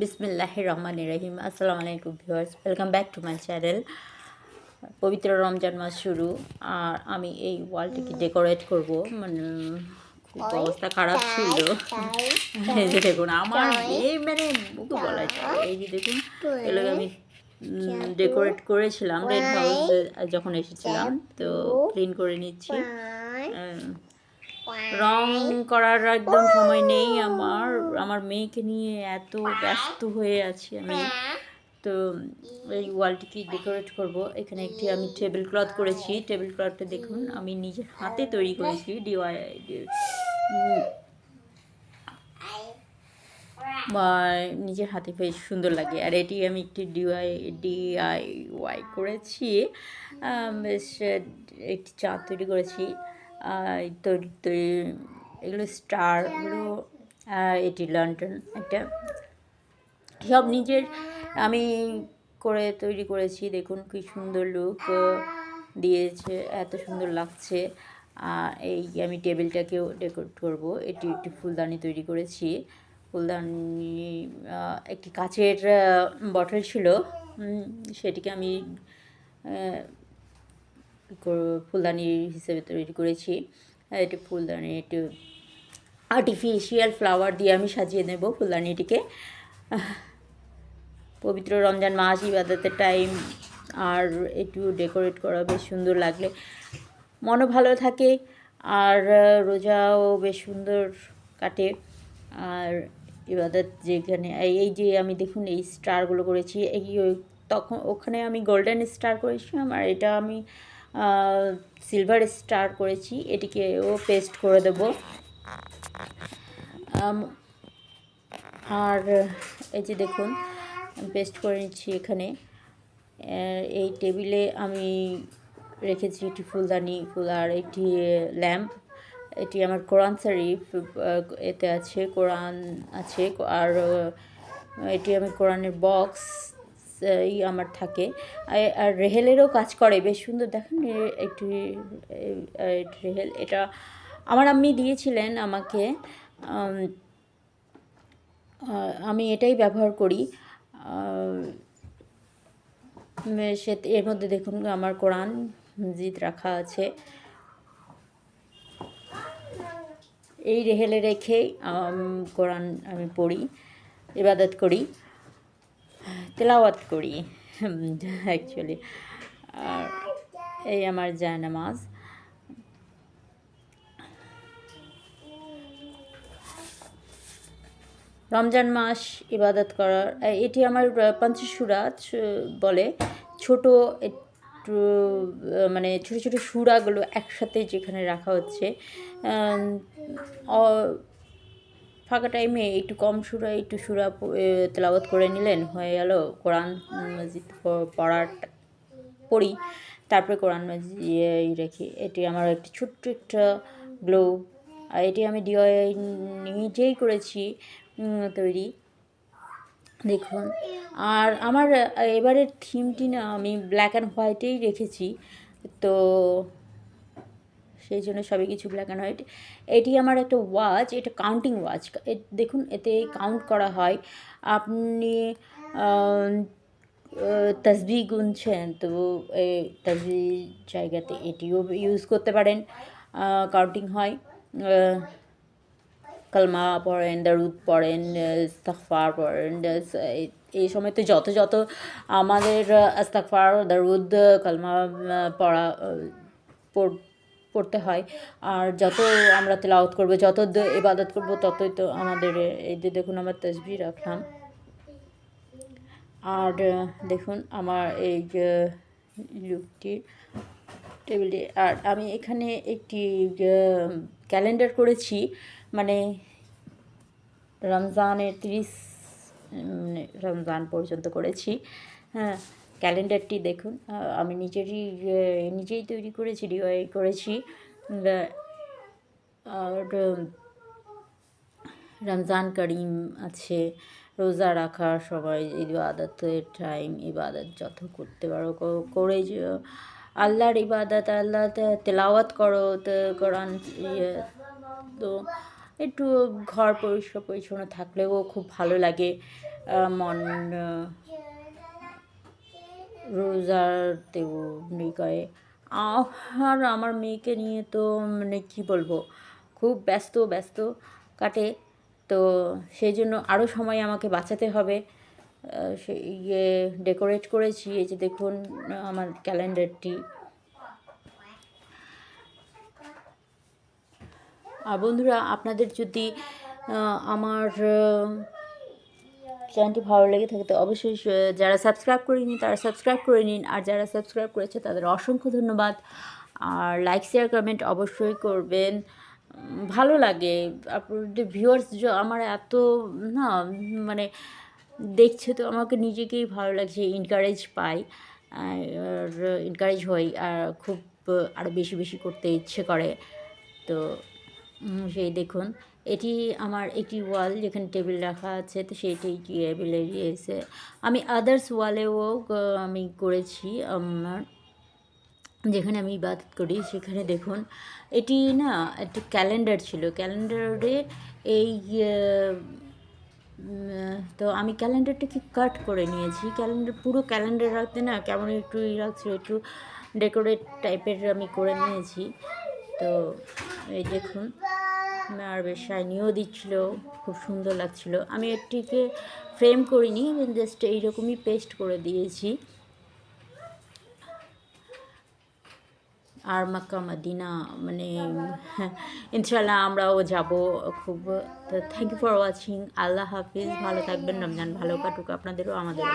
বিসমিল্লাহির রহমানির রহিম। আসসালামু আলাইকুম viewers, welcome back to my channel. পবিত্র রমজান মাস শুরু, আর আমি এই ওয়ালটিকে ডেকোরেট করব। মানে খুব অবস্থা খারাপ ছিল। এই যে দেখুন আমার এই মানে মুখে বলাই যায়, এই যে দেখুন এগুলো আমি ডেকোরেট করেছিলাম রেড হাউস যখন এসেছিলাম, তো ক্লিন করে নিচ্ছি। রং করার একদম সময় নেই আমার, আমার মেয়েকে নিয়ে এত ব্যস্ত হয়ে আছি আমি। তো এই ওয়ালটিকে ডেকোরেট করব। এখানে একটি আমি টেবিল ক্লথ করেছি। টেবিল ক্লথটা দেখুন আমি নিজের হাতে তৈরি করেছি, বা নিজের হাতে বেশ সুন্দর লাগে। আর এটি আমি একটি ডিআইওয়াই করেছি। বেশ একটি চাঁদ তৈরি করেছি। তৈরি এগুলো স্টারগুলো, এটি লন্ডন একটা, সব নিজের আমি করে তৈরি করেছি। দেখুন কি সুন্দর লুক দিয়েছে, এত সুন্দর লাগছে। এই আমি টেবিলটাকেও ডেকোরেট করব। এটি একটি ফুলদানি তৈরি করেছি। ফুলদানি একটি কাচের বটল ছিল, সেটিকে আমি ফুলদানি হিসেবে তৈরি করেছি। এটি ফুলদানি, একটু আর্টিফিশিয়াল ফ্লাওয়ার দিয়ে আমি সাজিয়ে নেব ফুলদানিটিকে। পবিত্র রমজান মাস, ইবাদতের টাইম, আর একটু ডেকোরেট করা বেশ সুন্দর লাগলে মনও ভালো থাকে, আর রোজাও বেশ সুন্দর কাটে। আর ইবাদত যেখানে এই যে আমি দেখুন এই স্টারগুলো করেছি, এই তখন ওখানে আমি গোল্ডেন স্টার করেছিলাম, আর এটা আমি সিলভার স্টার করেছি। এটিকেও পেস্ট করে দেব। আর এই যে দেখুন পেস্ট করে নিচ্ছি এখানে। এই টেবিলে আমি রেখেছি একটি ফুলদানি ফুল আর একটি ল্যাম্প। এটি আমার কোরআন শরীফ, এতে আছে কোরআন আছে, আর এটি আমি কোরআনের বক্স এই আমার থাকে। আর রেহেলেরও কাজ করে বেশ সুন্দর, দেখেন একটি রেহেল, এটা আমার আম্মি দিয়েছিলেন আমাকে। আমি এটাই ব্যবহার করি। এর মধ্যে দেখুন আমার কোরআন মজিদ রাখা আছে। এই রেহেলে রেখেই কোরআন আমি পড়ি, ইবাদত করি, তেলাওয়াত করি অ্যাকচুয়ালি। আর এই আমার জায়নামাজ। রমজান মাস ইবাদত করার, এটি আমার পঞ্চসুরাত বলে, ছোট একটু মানে ছোটো ছোটো সুরাগুলো একসাথে যেখানে রাখা হচ্ছে। ফাঁকা টাইমে একটু কম সুরা একটু সুরা তেলাওয়াত করে নিলেন, হয়ে গেল। কোরআন মজিদ পড়ি, তারপরে কোরআন মজিদ রেখি। এটি আমার একটি ছোট্ট একটা গ্লোব, আর এটি আমি ডিআইওয়াই নিজেই করেছি তৈরি, দেখুন। আর আমার এবারের থিমটি না আমি ব্ল্যাক অ্যান্ড হোয়াইটেই রেখেছি, তো সেই জন্য সবই কিছু ব্ল্যাক অ্যান্ড হোয়াইট। এটি আমার একটা ওয়াচ, এটা কাউন্টিং ওয়াচ। দেখুন এতে কাউন্ট করা হয়। আপনি তসবিহ গুনছেন, তো এই তসবিহ জায়গাতে এটিও ইউজ করতে পারেন, কাউন্টিং হয়। কালমা পড়েন, দারুদ পড়েন, ইস্তিগফার পড়েন। এই সময় তো যত যত আমাদের ইস্তিগফার, দারুদ, কালমা পড়তে হয়। আর যত আমরা তেলাওয়াত করবো, যত ইবাদত করবো, ততই তো আমাদের, এই যে দেখুন আমার তাসবিহ রাখলাম। আর দেখুন আমার এই যে লুকটি টেবিলে। আর আমি এখানে একটি ক্যালেন্ডার করেছি, মানে রমজানের 30 রমজান পর্যন্ত করেছি। হ্যাঁ, ক্যালেন্ডারটি দেখুন আমি নিজেই তৈরি করেছি, ডিআইওয়াই করেছি। আর রমজান করিম আছে, রোজা রাখার সময় ইবাদতের টাইম, ইবাদত যত করতে পারো করে, আল্লাহর ইবাদত, আল্লাহ তেলাওয়াত করো, তো কোরআন তো একটু ঘর পরিষ্কার পরিচ্ছন্ন থাকলেও খুব ভালো লাগে। মন রোজাতেও নিকায়ে। আর আমার মেয়েকে নিয়ে তো মানে কী বলবো, খুব ব্যস্ত ব্যস্ত কাটে। তো সেই জন্য আরও সময় আমাকে বাঁচাতে হবে। সে ডেকোরেট করেছি, এই যে দেখুন আমার ক্যালেন্ডারটি। আর বন্ধুরা, আপনাদের যদি আমার চ্যানেলটি ভালো লেগে থাকে তো অবশ্যই যারা সাবস্ক্রাইব করেনি তারা সাবস্ক্রাইব করে নিন, আর যারা সাবস্ক্রাইব করেছে তাদের অসংখ্য ধন্যবাদ। আর লাইক শেয়ার কমেন্ট অবশ্যই করবেন। ভালো লাগে আপনাদের ভিউয়ার্স, আমার এত না মানে দেখছে তো আমাকে নিজেকেই ভালো লাগছে, এনকারেজ পাই আর এনকারেজ হই, আর খুব আরও বেশি বেশি করতে ইচ্ছে করে। তো সেই দেখুন, এটি আমার একটি ওয়াল যেখানে টেবিল রাখা আছে, তো সেইটি টেবিলে দিয়েছে। আমি আদার্স ওয়ালেও আমি করেছি, আমার যেখানে আমি ইবাদত করি সেখানে দেখুন, এটি না একটা ক্যালেন্ডার ছিল, ক্যালেন্ডারে এই তো আমি ক্যালেন্ডারটাকে কাট করে নিয়েছি। পুরো ক্যালেন্ডার রাখতে না কেমন একটু রাখছিল, একটু ডেকোরেট টাইপের আমি করে নিয়েছি। তো এই দেখুন, আর বেশ শাইনিও দিচ্ছিল, খুব সুন্দর লাগছিল। আমি এটিকে ফ্রেম করিনি, জাস্ট এইরকমই পেস্ট করে দিয়েছি। আর মক্কা মদিনা মানে ইনশাল্লাহ আমরাও যাব খুব। তো থ্যাংক ইউ ফর ওয়াচিং। আল্লাহ হাফিজ, ভালো থাকবেন, রমজান ভালো কাটুক আপনাদেরও আমাদেরও।